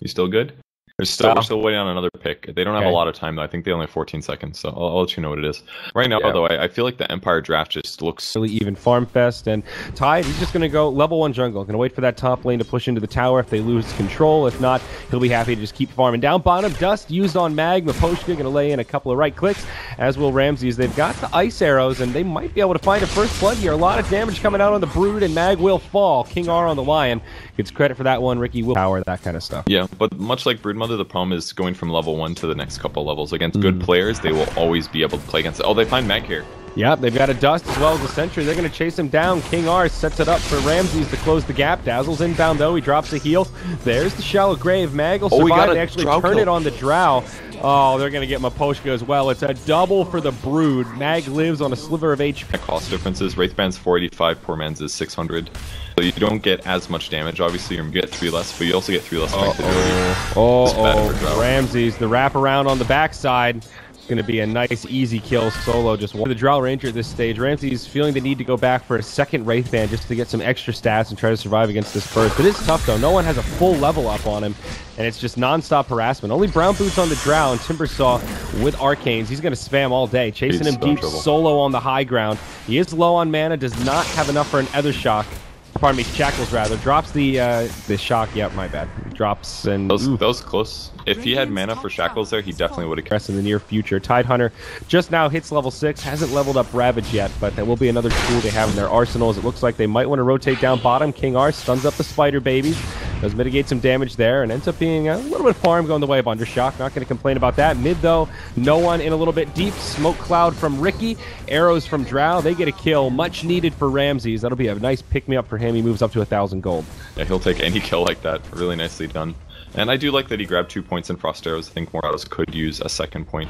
You still good? We're still waiting on another pick. They don't have a lot of time, though. I think they only have 14 seconds, so I'll let you know what it is. Right now, though, I feel like the Empire draft just looks really even farm fest. And Tide, he's just going to go level 1 jungle. Going to wait for that top lane to push into the tower if they lose control. If not, he'll be happy to just keep farming. Down bottom, Dust used on Mag. Miposhka going to lay in a couple of right clicks, as will Ramses. They've got the ice arrows, and they might be able to find a first blood here. A lot of damage coming out on the Brood, and Mag will fall. KingR on the Lion gets credit for that one. Ricky will power, that kind of stuff. Yeah, but much like Broodmother, the problem is going from level 1 to the next couple levels. Against good players, they will always be able to play against it. Oh, they find Mag here. Yep, they've got a Dust as well as a Sentry. They're going to chase him down. KingR sets it up for Ramses to close the gap. Dazzle's inbound, though. He drops a heal. There's the shallow grave. Mag will survive. They actually turn it on the Drow. Oh, they're going to get Miposhka as well. It's a double for the Brood. Mag lives on a sliver of HP. Cost differences. Wraithband's 485, Poor Man's is 600. So you don't get as much damage. Obviously, you get 3 less, but you also get 3 less strength ability. Ramses, the wraparound on the backside. Going to be a nice, easy kill. Solo just won the Drow Ranger at this stage. Ramses feeling the need to go back for a second Wraithband just to get some extra stats and try to survive against this burst. But it's tough, though. No one has a full level up on him, and it's just non-stop harassment. Only Brown Boots on the Drow, and Timbersaw with Arcanes. He's going to spam all day, chasing him deep, Solo on the high ground. He is low on mana, does not have enough for an Ether Shock. Pardon me, Shackles rather. Drops the shock. Yep, my bad. Drops and... Those close. If he had mana for Shackles there, he definitely would have... Rest in the near future. Tidehunter just now hits level 6. Hasn't leveled up Ravage yet, but that will be another tool they have in their arsenals. It looks like they might want to rotate down bottom. KingR stuns up the Spider Babies. Does mitigate some damage there, and ends up being a little bit of farm going the way of Undershock. Not going to complain about that. Mid, though, no one in a little bit deep. Smoke Cloud from Ricky. Arrows from Drow. They get a kill. Much needed for Ramses. That'll be a nice pick-me-up for him. He moves up to 1,000 gold. Yeah, he'll take any kill like that. Really nicely done. And I do like that he grabbed 2 points in Frost Arrows. I think Morados could use a second point.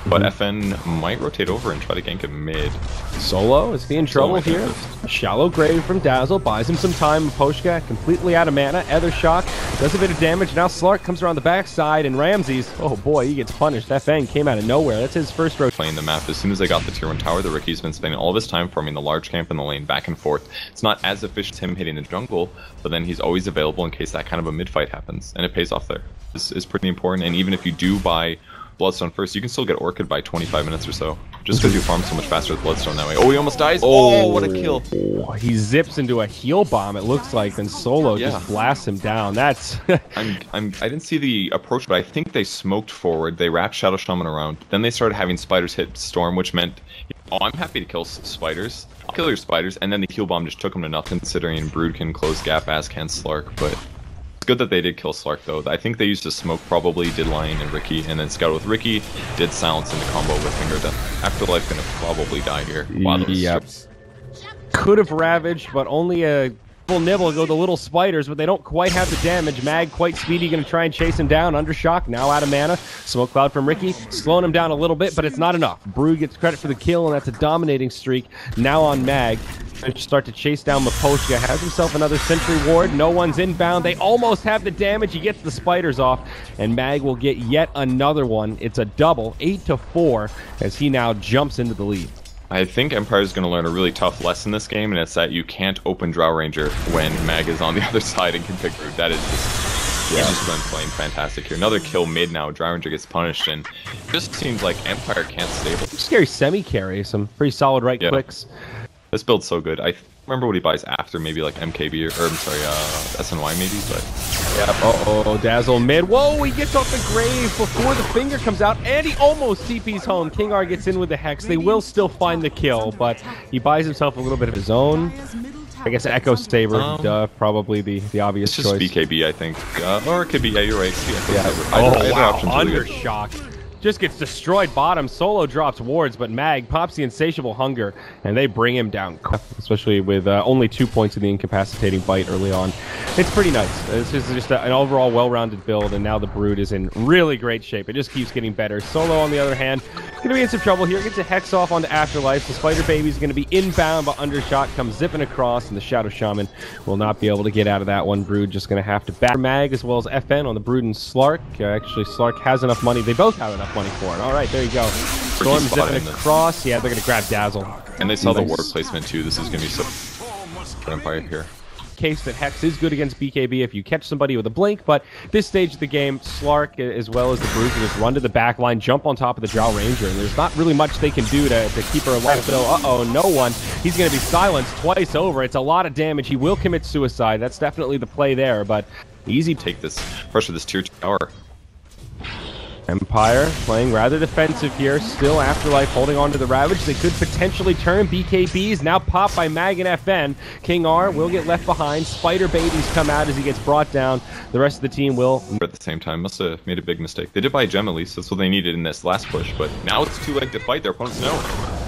But FN might rotate over and try to gank him mid. Solo, is he in trouble here? Shallow Grave from Dazzle, buys him some time. Miposhka completely out of mana. Ether Shock does a bit of damage. Now Slark comes around the backside, and Ramses, oh boy, he gets punished. FN came out of nowhere. That's his first rotation. Playing the map. As soon as they got the tier 1 tower, the Ricky's been spending all of his time farming the large camp in the lane back and forth. It's not as efficient as him hitting the jungle, but then he's always available in case that kind of a mid-fight happens, and it pays off there. This is pretty important, and even if you do buy Bloodstone first, you can still get Orchid by 25 minutes or so, just because you farm so much faster with Bloodstone that way. Oh, he almost dies! Oh, what a kill! Oh, he zips into a heal bomb, it looks like, then Solo just blasts him down. That's... I didn't see the approach, but I think they smoked forward, they wrapped Shadow Shaman around, then they started having spiders hit Storm, which meant, oh, I'm happy to kill spiders. I'll kill your spiders, and then the heal bomb just took him to nothing, considering Brood can close gap, as can Slark, but... It's good that they did kill Slark, though. I think they used a smoke, probably, did Lion and Ricky, and then Scout with Ricky, did Silence in the combo with Finger Death. Afterlife gonna probably die here. Wow, yep. Could have ravaged, but only a full nibble go the little spiders, but they don't quite have the damage. Mag, quite speedy, gonna try and chase him down. Undershock, now out of mana. Smoke Cloud from Ricky, slowing him down a little bit, but it's not enough. Brood gets credit for the kill, and that's a dominating streak. Now on Mag. Start to chase down Miposhka, has himself another Sentry Ward, no one's inbound, they almost have the damage, he gets the spiders off, and Mag will get yet another one. It's a double, 8-4, as he now jumps into the lead. I think Empire's going to learn a really tough lesson this game, and it's that you can't open Drow Ranger when Mag is on the other side and can pick Brood. That is just... He's just been playing fantastic here. Another kill mid now, Drow Ranger gets punished, and it just seems like Empire can't stable. Scary semi-carry, some pretty solid right clicks. This build's so good. I remember what he buys after, maybe like MKB or I'm sorry, SNY maybe, but... Yeah, Dazzle mid. Whoa, he gets off the grave before the finger comes out, and he almost TP's home. KingR gets in with the Hex. They will still find the kill, but he buys himself a little bit of his own. I guess Echo Saber, probably the obvious choice. It's just BKB, I think. Or it could be, yeah, you're right. Wow, Undershock. Just gets destroyed bottom. Solo drops wards, but Mag pops the Insatiable Hunger, and they bring him down, especially with only 2 points in the incapacitating bite early on. It's pretty nice. This is just an overall well-rounded build, and now the Brood is in really great shape. It just keeps getting better. Solo, on the other hand, going to be in some trouble here. Gets a Hex off onto Afterlife. The Spider Baby's going to be inbound, but Undershot comes zipping across, and the Shadow Shaman will not be able to get out of that one. Brood just going to have to back Mag as well as FN on the Brood and Slark. Actually, Slark has enough money. They both have enough money for it. All right, there you go. Storm zipping across. Yeah, they're going to grab Dazzle. And they saw the ward placement too. This is going to be so for Empire here. case that Hex is good against BKB if you catch somebody with a blink, but this stage of the game, Slark as well as the Brute can just run to the back line, jump on top of the Drow Ranger, and there's not really much they can do to keep her alive. So, uh-oh, no one. He's going to be silenced twice over. It's a lot of damage. He will commit suicide. That's definitely the play there, but easy. Take this pressure, this tier 2 tower. Empire playing rather defensive here. Still Afterlife holding on to the Ravage. They could potentially turn. BKBs now popped by Mag and FN. KingR will get left behind. Spider babies come out as he gets brought down. The rest of the team will. At the same time, must have made a big mistake. They did buy a gem at least. That's what they needed in this last push. But now it's too late to fight. Their opponents know.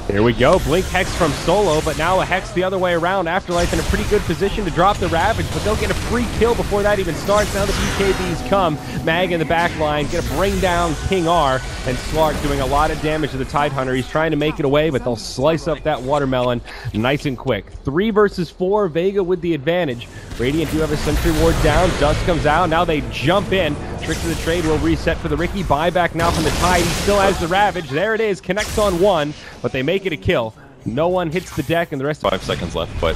Here we go. Blink Hex from Solo, but now a Hex the other way around. Afterlife in a pretty good position to drop the Ravage, but they'll get a free kill before that even starts. Now the BKBs come. Mag in the back line, gonna bring down KingR, and Slark doing a lot of damage to the Tidehunter. He's trying to make it away, but they'll slice up that watermelon nice and quick. 3 versus 4, Vega with the advantage. Radiant do have a Sentry Ward down. Dust comes out. Now they jump in. Tricks of the Trade will reset for the Riki. Buyback now from the Tide. He still has the Ravage. There it is. Connects on 1, but they make it a kill. No one hits the deck, and the rest. 5 seconds left, but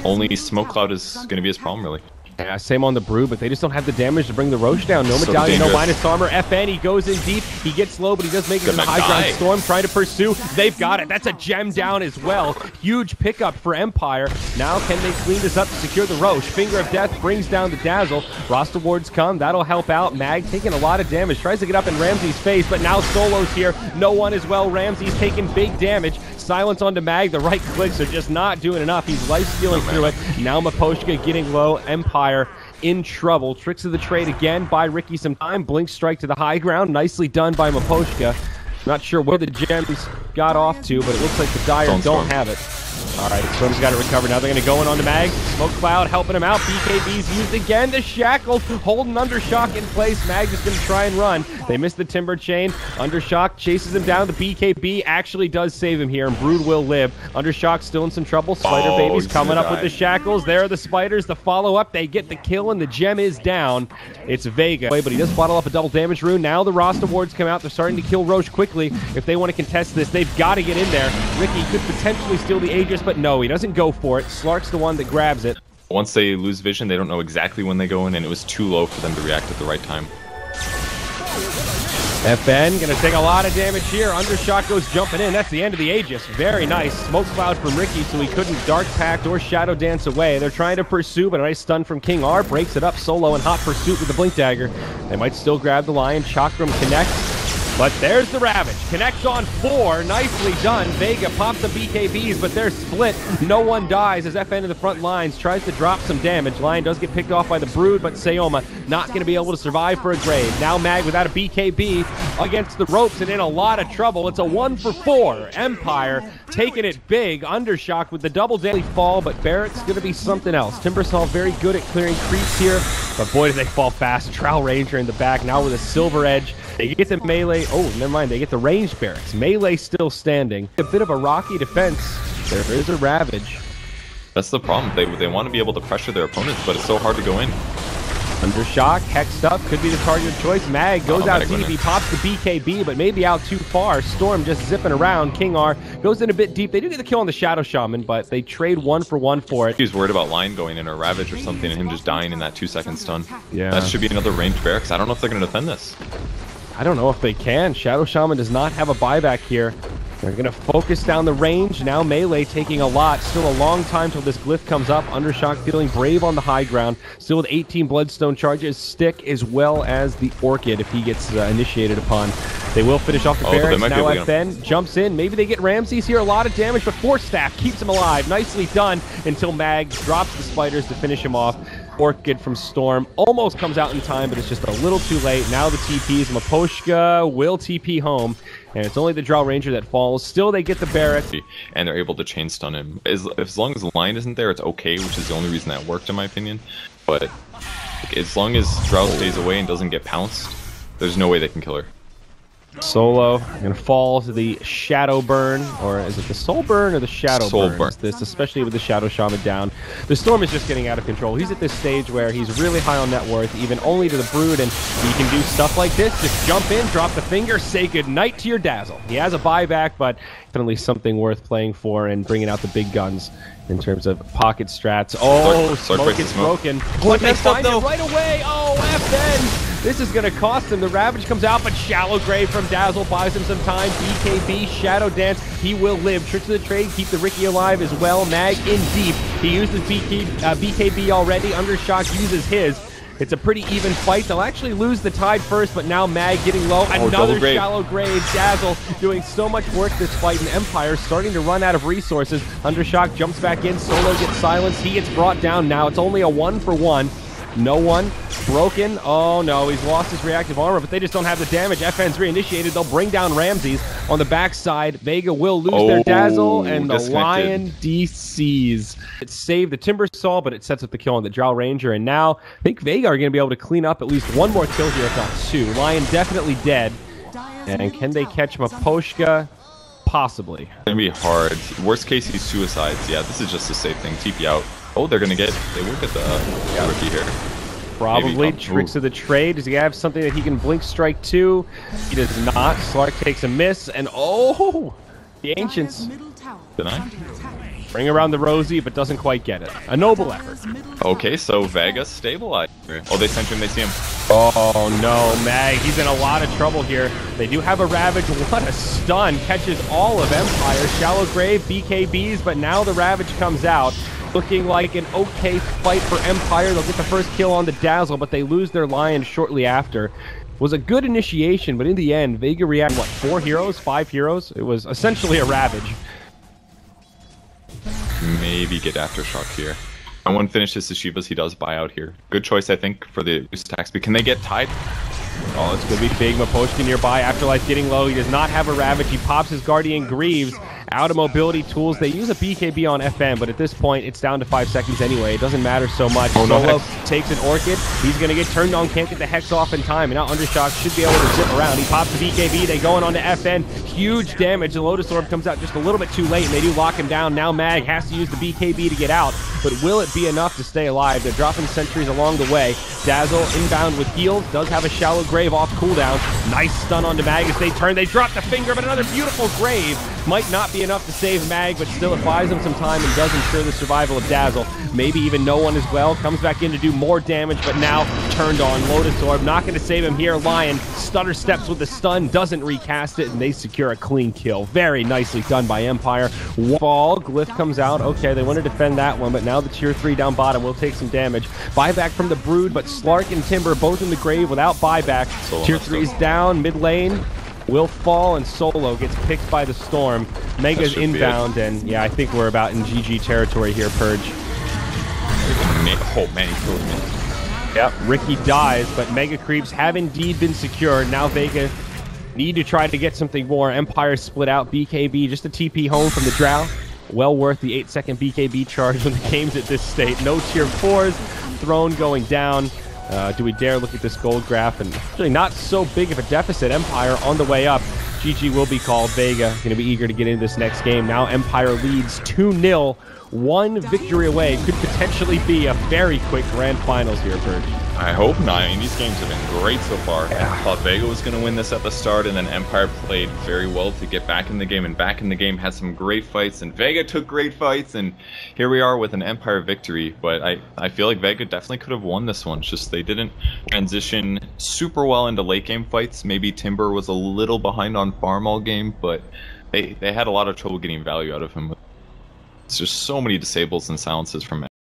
only Smoke Cloud is going to be his problem, really. Yeah, same on the Brew, but they just don't have the damage to bring the Roche down. No Medallion, no minus armor. FN, he goes in deep. He gets low, but he does make it to the high ground. Storm trying to pursue. They've got it. That's a gem down as well. Huge pickup for Empire. Now can they clean this up to secure the Roche? Finger of Death brings down the Dazzle. Roster wards come. That'll help out. Mag taking a lot of damage. Tries to get up in Ramsey's face, but now Solo's here. No one as well. Ramsey's taking big damage. Silence onto Mag. The right clicks are just not doing enough. He's life stealing through it. Now Miposhka getting low. Empire in trouble. Tricks of the Trade again. Buy Riki some time. Blink strike to the high ground. Nicely done by Miposhka. Not sure where the gems got off to, but it looks like the Dire don't have it. All right, Storm's got to recover. Now they're going to go in on the Mag. Smoke Cloud helping him out. BKB's used again. The Shackle holding Undershock in place. Mag is going to try and run. They miss the Timber Chain. Undershock chases him down. The BKB actually does save him here, and Brood will live. Undershock still in some trouble. Spider Babies coming up with the Shackles. There are the Spiders. The follow-up. They get the kill, and the gem is down. It's Vega. But he does bottle up a double damage rune. Now the Roster wards come out. They're starting to kill Roche quickly. If they want to contest this, they've got to get in there. Riki could potentially steal the Aegis, but no, he doesn't go for it. Slark's the one that grabs it. Once they lose vision, they don't know exactly when they go in, and it was too low for them to react at the right time. FN gonna take a lot of damage here. Undershock goes jumping in. That's the end of the Aegis. Very nice. Smoke Cloud from Riki, so he couldn't Dark Pact or Shadow Dance away. They're trying to pursue, but a nice stun from KingR breaks it up. Solo in hot pursuit with the Blink Dagger. They might still grab the Lion. Chakram connects. But there's the Ravage. Connects on 4. Nicely done. Vega pops the BKBs, but they're split. No one dies as FN in the front lines tries to drop some damage. Lion does get picked off by the Brood, but Sayoma not going to be able to survive for a grave. Now Mag without a BKB against the ropes and in a lot of trouble. It's a 1 for 4. Empire taking it big. Undershock with the double daily fall, but Barrett's going to be something else. Timbersaw very good at clearing creeps here, but boy, do they fall fast. Drow Ranger in the back now with a Silver Edge. They get the melee. Oh, never mind. They get the ranged barracks. Melee still standing. A bit of a rocky defense. There is a Ravage. That's the problem. They want to be able to pressure their opponents, but it's so hard to go in. Undershock, hexed up, could be the target of choice. Mag goes out deep. He pops the BKB, but maybe out too far. Storm just zipping around. KingR goes in a bit deep. They do get the kill on the Shadow Shaman, but they trade 1 for 1 for it. He's worried about Lion going in or Ravage or something and him just dying in that 2-second stun. Yeah. That should be another ranged barracks. I don't know if they're going to defend this. I don't know if they can. Shadow Shaman does not have a buyback here. They're going to focus down the range. Now Melee taking a lot. Still a long time till this glyph comes up. Undershock feeling brave on the high ground. Still with 18 Bloodstone charges. Stick as well as the Orchid if he gets initiated upon. They will finish off the barracks. Now FN jumps in. Maybe they get Ramses here. A lot of damage, but Force Staff keeps him alive. Nicely done until Mag drops the Spiders to finish him off. Orchid from Storm almost comes out in time, but it's just a little too late. Now the TPs. Miposhka will TP home, and it's only the Drow Ranger that falls. Still, they get the barracks. And they're able to chain stun him. As long as the line isn't there, it's okay, which is the only reason that worked, in my opinion. But as long as Drow stays away and doesn't get pounced, there's no way they can kill her. Solo gonna fall to the Shadow Burn, or is it the Soul Burn or the Shadow Burn? Burn. This, especially with the Shadow Shaman down. The Storm is just getting out of control. He's at this stage where he's really high on net worth, even only to the Brood, and he can do stuff like this. Just jump in, drop the finger, say goodnight to your Dazzle. He has a buyback, but definitely something worth playing for and bringing out the big guns in terms of pocket strats. Oh, smoke is broken. But they find it right away. Oh, FN! This is going to cost him. The Ravage comes out, but Shallow Grave from Dazzle buys him some time. BKB, Shadow Dance, he will live. Tricks of the Trade, keep the Ricky alive as well. Mag in deep. He uses BKB already. Undershock uses his. It's a pretty even fight. They'll actually lose the tide first, but now Mag getting low. Another Shallow Grave. Dazzle doing so much work this fight, and Empire starting to run out of resources. Undershock jumps back in. Solo gets silenced. He gets brought down now. It's only a 1-for-1. No one. Broken. Oh no, he's lost his reactive armor, but they just don't have the damage. FN's reinitiated. They'll bring down Ramses on the backside. Vega will lose their Dazzle, and the Lion DCs. It saved the Timber Saw, but it sets up the kill on the Drow Ranger, and now I think Vega are going to be able to clean up at least one more kill here, if not two. Lion definitely dead. And can they catch Miposhka? Possibly. It's going to be hard. Worst case, he suicides. Yeah, this is just a safe thing. TP out. Oh, they will get the rookie here. Probably. Tricks of the Trade. Does he have something that he can blink strike to? He does not. Slark takes a miss, and oh! The Ancients. Deny? Bring around the Rosie, but doesn't quite get it. A noble effort. Okay, so Vega stabilized. Oh, they sent him, they see him. Oh no, Mag, he's in a lot of trouble here. They do have a Ravage. What a stun. Catches all of Empire. Shallow Grave, BKBs, but now the Ravage comes out. Looking like an okay fight for Empire. They'll get the first kill on the Dazzle, but they lose their Lion shortly after. Was a good initiation, but in the end, Vega reacted, what, 4 heroes? 5 heroes? It was essentially a Ravage. Maybe get Aftershock here. I want to finish his Shivas. He does buy out here. Good choice, I think, for the boost attack speed. Can they get tied? Oh, it's going to be big. Miposhka nearby. Afterlife getting low. He does not have a Ravage. He pops his Guardian Greaves. Out of mobility tools. They use a BKB on FM, but at this point, it's down to 5 seconds anyway. It doesn't matter so much. Oh, no, Solo takes an Orchid. He's going to get turned on. Can't get the Hex off in time. And now Undershock should be able to zip around. He pops the BKB. They going on to FN. Huge damage. The Lotus Orb comes out just a little bit too late, and they do lock him down. Now Mag has to use the BKB to get out, but will it be enough to stay alive? They're dropping sentries along the way. Dazzle inbound with heals. Does have a Shallow Grave off cooldown. Nice stun onto Mag as they turn. They drop the finger, but another beautiful Grave. Might not be enough to save Mag, but still it buys him some time and does ensure the survival of Dazzle. Maybe even no one as well. Comes back in to do more damage, but now turned on. Lotus Orb, not going to save him here. Lion stutter steps with the stun, doesn't recast it, and they secure a clean kill. Very nicely done by Empire. Wall, Glyph comes out. Okay, they want to defend that one, but now the tier 3 down bottom will take some damage. Buyback from the Brood, but Slark and Timber both in the grave without buyback. Tier 3's down, mid lane. Will fall, and Solo gets picked by the Storm. Mega's inbound, and yeah, I think we're about in GG territory here, Purge. Oh man, he killed me. Yep, Ricky dies, but Mega Creeps have indeed been secured. Now Vega need to try to get something more. Empire split out. BKB, just a TP home from the Drow. Well worth the 8-second BKB charge when the game's at this state. No tier 4s. Throne going down. Do we dare look at this gold graph? And actually not so big of a deficit. Empire on the way up. GG will be called. Vega going to be eager to get into this next game. Now Empire leads 2-0. 1 victory away. Could potentially be a very quick grand finals here, Purge. I hope not. I mean, these games have been great so far. Yeah. I thought Vega was going to win this at the start, and then Empire played very well to get back in the game, and back in the game had some great fights, and Vega took great fights, and here we are with an Empire victory. But I feel like Vega definitely could have won this one. It's just they didn't transition super well into late game fights. Maybe Timber was a little behind on farm all game, but they had a lot of trouble getting value out of him. It's just so many disables and silences from